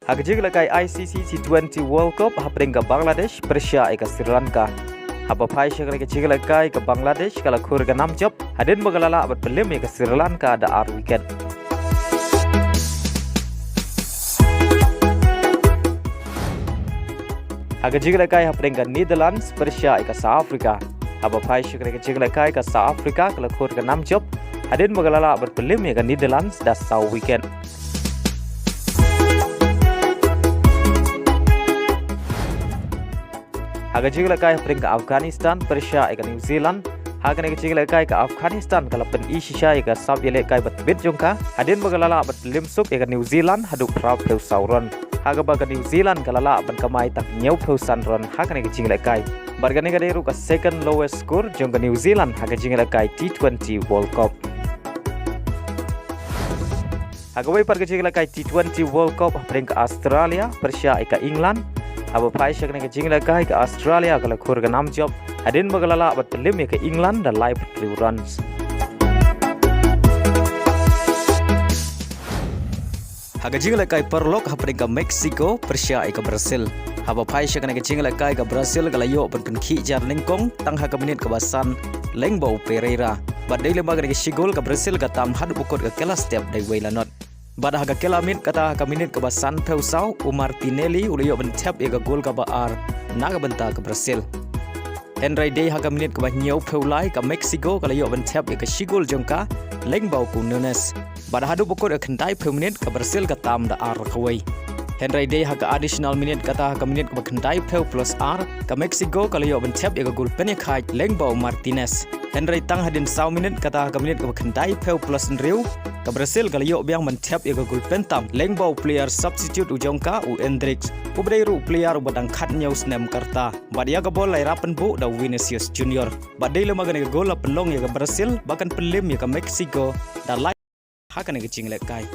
Haka jigla kai ICC T20 World Cup hapring ke Bangladesh Persia ke Sri Lanka. Haba pai shakra ke jigla kai ke Bangladesh kala khur ke nam job hadin magalala abat pelim ke Sri Lanka da ar weekend. Haka jigla kai hapring ke Netherlands Persia ke South Africa. Haba pai shakra ke jigla kai ke South Africa kala khur ke nam job hadin magalala abat pelim ke Netherlands da South weekend. Haka jigla kai hapring ke Afghanistan Persia ke New Zealand. Haka ne jigla kai ke Afghanistan kala pen isisha ke South yele kai bat bit jongka hadin magalala bat limsuk ke New Zealand haduk prap peu sauron. Haka ba ke New Zealand kala la ban kamai tak nyau peu sanron haka ne jigla kai. Bargane ke deru ke second lowest score jong ke New Zealand haka jigla kai T20 World Cup. Haka wei par ke jigla kai T20 World Cup hapring ke Australia Persia ke England. Haba pai shakne ke jingla kai ke Australia kala khur ke nam job hadin magalala bat pelim ke England da live 3 runs. Haga jingla kai perlok hapring ke Mexico Persia ke Brazil. Haba pai shakne ke jingla kai ke Brazil kala yo ban khi jar lingkong tang haka minit ke basan Lyngba Pereira. Badai le magre ke sigol ke Brazil ka tam hadu bukot ke kela step dai weilanot. Pada haka kelamit kata haka minit ke basan peusau Martinelli ulayo bentap ega gol ke baar naga benta ke Brazil. Henry day haka minit ke nyau peulai ke Mexico kala yo bentap ega sigol jongka Lyngba ku Nunes. Pada hadu bukot ke kendai peu minit ke Brazil ke tam da ar kawai. Henry day haka additional minit kata haka minit ke kendai peu plus ar ke Mexico kala yo bentap ega gol penyekai Lyngba Martinez. Henry tang hadin 1 minit kata haka minit ke kendai peu plus nriu ke Brazil kala yo biang mentap ega gol pentam Lyngba player substitute ujongka u Hendrix ubreiru player badang khat nyau Snem karta badia ka bol lai rapen bu da Vinicius Junior badai le magane gol la pelong ya ke Brazil bahkan pelim ya ke Mexico da lai haka ne ke jingle kai.